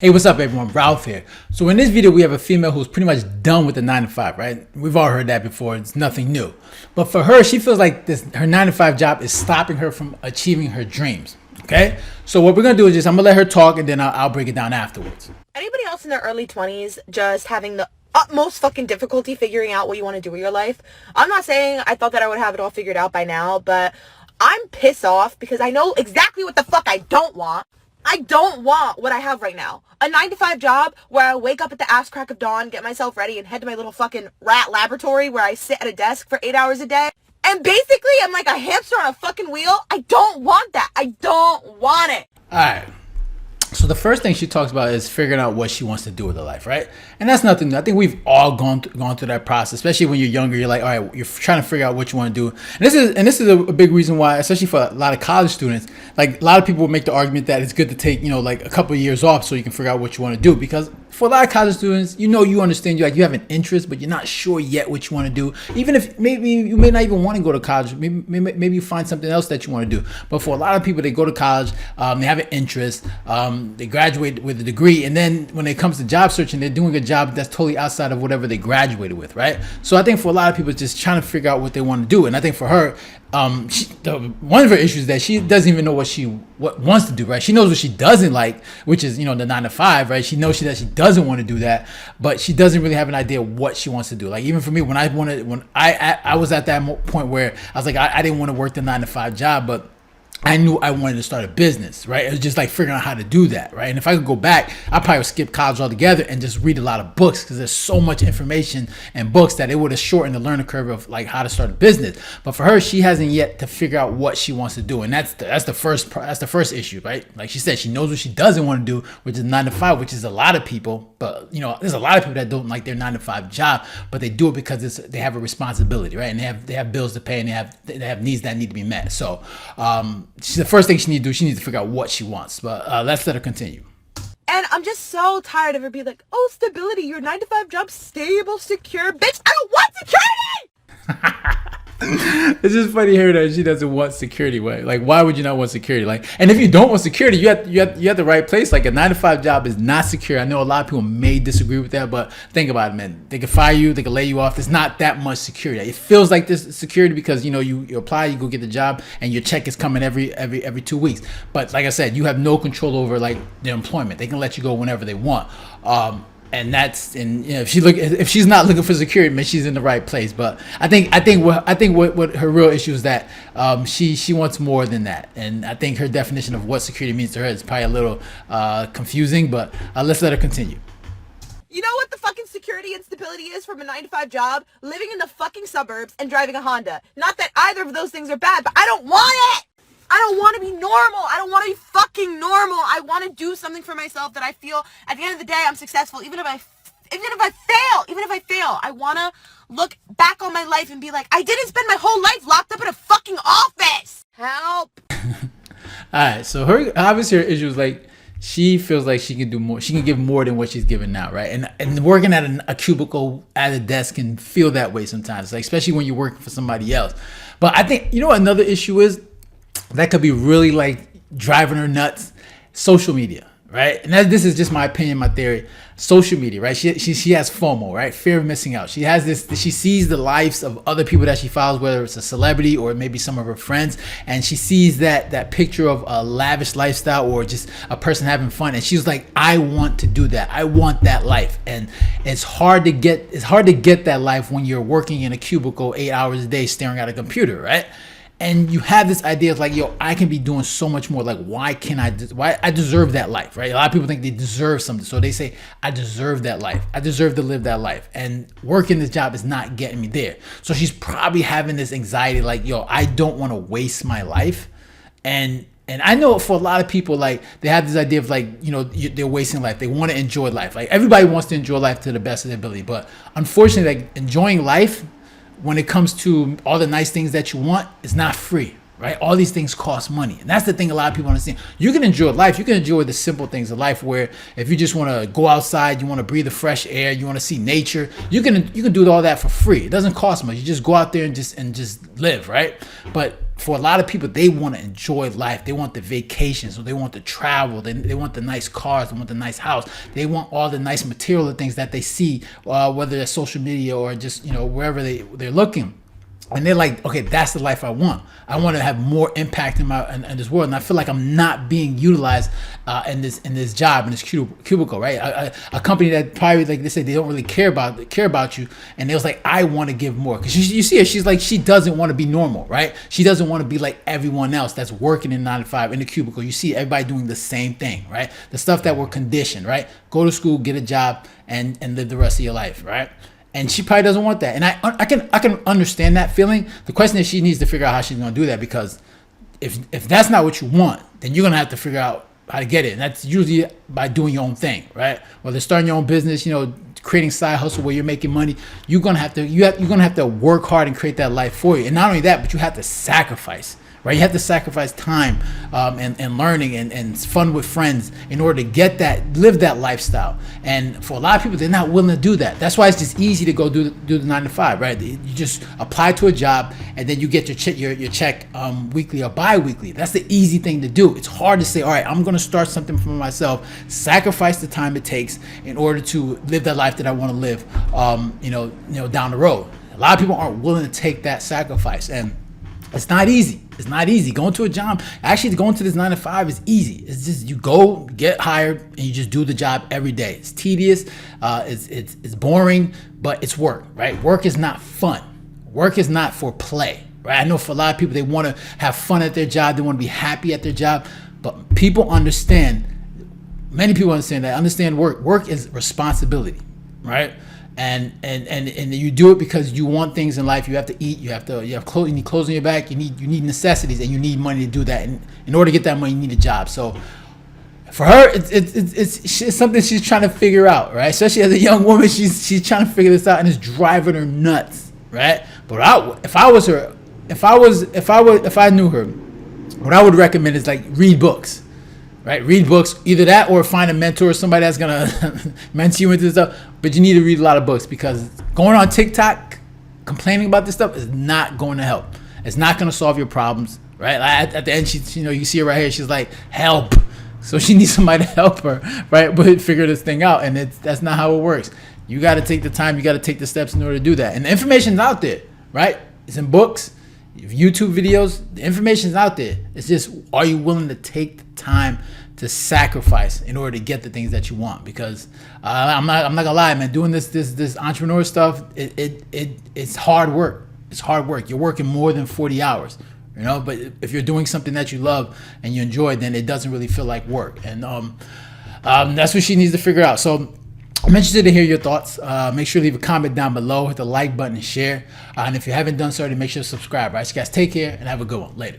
Hey, what's up everyone? Ralph here. So in this video, we have a female who's pretty much done with the 9 to 5, right? We've all heard that before. It's nothing new. But for her, she feels like her 9 to 5 job is stopping her from achieving her dreams. Okay? So what we're going to do is I'm going to let her talk and then I'll break it down afterwards. Anybody else in their early 20s just having the utmost fucking difficulty figuring out what you want to do with your life? I'm not saying I thought that I would have it all figured out by now, but I'm pissed off because I know exactly what the fuck I don't want. I don't want what I have right now. A 9 to 5 job where I wake up at the ass crack of dawn, get myself ready, and head to my little fucking rat laboratory where I sit at a desk for 8 hours a day. And basically, I'm like a hamster on a fucking wheel. I don't want that. I don't want it. All right. So the first thing she talks about is figuring out what she wants to do with her life, right? And that's nothing new. I think we've all gone through that process, especially when you're younger. You're like, all right, you're trying to figure out what you want to do. And this is a big reason why, especially for a lot of college students, like a lot of people will make the argument that it's good to take, like a couple of years off so you can figure out what you want to do. Because for a lot of college students, you understand, you have an interest, but you're not sure yet what you want to do. Even if maybe you may not even want to go to college, maybe you find something else that you want to do. But for a lot of people, they go to college, they have an interest, they graduate with a degree, and then when it comes to job searching, they're doing a job that's totally outside of whatever they graduated with, right? So I think for a lot of people, it's just trying to figure out what they want to do. And I think for her, one of her issues is that she doesn't even know what wants to do, right? She knows what she doesn't like, which is the 9 to 5, right? She knows that she doesn't want to do that, but she doesn't really have an idea what she wants to do. Like even for me, when I was at that point where I was like, I didn't want to work the 9 to 5 job, but I knew I wanted to start a business, right? It was just like figuring out how to do that, right? And if I could go back, I probably would skip college altogether and just read a lot of books because there's so much information and books that it would have shortened the learning curve of like how to start a business. But for her, she hasn't yet to figure out what she wants to do, and that's the first issue, right? Like she said, she knows what she doesn't want to do, which is 9 to 5, which is a lot of people. But there's a lot of people that don't like their 9 to 5 job, but they do it because they have a responsibility, right? And they have bills to pay and they have needs that need to be met. So the first thing she needs to do, she needs to figure out what she wants. But let's let her continue. And I'm just so tired of her being like, oh, stability, your 9 to 5 job, stable, secure. Bitch, I don't want security! It's just funny hearing that she doesn't want security. Like, why would you not want security? Like, and if you don't want security, you have the right place. Like a 9 to 5 job is not secure. I know a lot of people may disagree with that, but think about it, man. They can fire you, they can lay you off. There's not that much security. It feels like this security because you apply, you go get the job, and your check is coming every 2 weeks. But like I said, you have no control over like their employment. They can let you go whenever they want. And if she's not looking for security, man, she's in the right place. But I think what her real issue is that she wants more than that, and I think her definition of what security means to her is probably a little confusing. But let's let her continue. You know what the fucking security and stability is from a 9 to 5 job? Living in the fucking suburbs and driving a Honda. Not that either of those things are bad, but I don't want it. I don't want to be normal. I don't want to be fucking normal. I want to do something for myself that I feel at the end of the day I'm successful. Even if I fail, I want to look back on my life and be like, I didn't spend my whole life locked up in a fucking office. Help. All right. So her issue is like she feels like she can do more. She can give more than what she's giving now, right? And working at a cubicle at a desk can feel that way sometimes, like especially when you're working for somebody else. But I think another issue is that could be really like driving her nuts. Social media, right? And this is just my opinion, my theory. Social media, right? She has FOMO, right? Fear of missing out. She has this. She sees the lives of other people that she follows, whether it's a celebrity or maybe some of her friends, and she sees that picture of a lavish lifestyle or just a person having fun, and she's like, I want to do that. I want that life, and it's hard to get that life when you're working in a cubicle 8 hours a day staring at a computer, right? And you have this idea of like, I can be doing so much more. Like, why I deserve that life, right? A lot of people think they deserve something. So they say, I deserve that life. I deserve to live that life. And working this job is not getting me there. So she's probably having this anxiety like, I don't want to waste my life. And I know for a lot of people, like they have this idea of like, they're wasting life. They want to enjoy life. Like everybody wants to enjoy life to the best of their ability. But unfortunately, like enjoying life, when it comes to all the nice things that you want, it's not free, right? All these things cost money. And that's the thing a lot of people understand. You can enjoy life. You can enjoy the simple things of life where if you just want to go outside, you want to breathe the fresh air, you want to see nature, you can do all that for free. It doesn't cost much. You just go out there and just live, right? But for a lot of people, they want to enjoy life. They want the vacations, so they want to travel. They want the nice cars. They want the nice house. They want all the nice material things that they see, whether it's social media or just wherever they're looking. And they're like, okay, that's the life I want. I want to have more impact in this world, and I feel like I'm not being utilized in this job, in this cubicle, right? A company that probably, like they said, they don't really care about you, and it was like, I want to give more, because you see her, she's like, she doesn't want to be normal, right? She doesn't want to be like everyone else that's working in 9 to 5 in the cubicle. You see everybody doing the same thing, right? The stuff that we're conditioned, right? Go to school, get a job, and live the rest of your life, right? And she probably doesn't want that. And I can understand that feeling. The question is, she needs to figure out how she's going to do that, because if that's not what you want, then you're going to have to figure out how to get it. And that's usually by doing your own thing, right? Whether starting your own business, creating side hustle where you're making money, you're going to have to work hard and create that life for you. And not only that, but you have to sacrifice. Right, you have to sacrifice time and learning and fun with friends in order to live that lifestyle. And for a lot of people, they're not willing to do that. That's why it's just easy to go do the 9 to 5. Right, you just apply to a job and then you get your check weekly or bi-weekly. That's the easy thing to do. It's hard to say, all right, I'm going to start something for myself, sacrifice the time it takes in order to live that life that I want to live. Down the road, a lot of people aren't willing to take that sacrifice, and it's not easy. It's not easy. Going to a job, actually going to this 9 to 5 is easy. It's just you go, get hired, and you just do the job every day. It's tedious, it's boring, but it's work, right? Work is not fun. Work is not for play, right? I know for a lot of people, they want to have fun at their job. They want to be happy at their job, but people understand, many people understand work. Work is responsibility, right? And you do it because you want things in life. You have to eat. You have clothes. You need clothes on your back. You need necessities, and you need money to do that. And in order to get that money, you need a job. So for her, it's something she's trying to figure out, right? Especially as a young woman, she's trying to figure this out, and it's driving her nuts, right? But if I knew her, what I would recommend is like read books. Right, read books, either that or find a mentor, somebody that's gonna mentor you into this stuff. But you need to read a lot of books, because going on TikTok complaining about this stuff is not going to help. It's not going to solve your problems. Right, at the end, you see her right here. She's like, help. So she needs somebody to help her, right? But figure this thing out, and that's not how it works. You got to take the time. You got to take the steps in order to do that. And the information's out there, right? It's in books, YouTube videos. The information's out there. It's just, are you willing to take the time to sacrifice in order to get the things that you want? Because I'm not gonna lie, man. Doing this entrepreneur stuff, it's hard work. It's hard work. You're working more than 40 hours. But if you're doing something that you love and you enjoy, then it doesn't really feel like work. And that's what she needs to figure out. So I'm interested to hear your thoughts. Make sure to leave a comment down below, hit the like button and share. And if you haven't done so already, make sure to subscribe. All right, so guys, take care and have a good one. Later.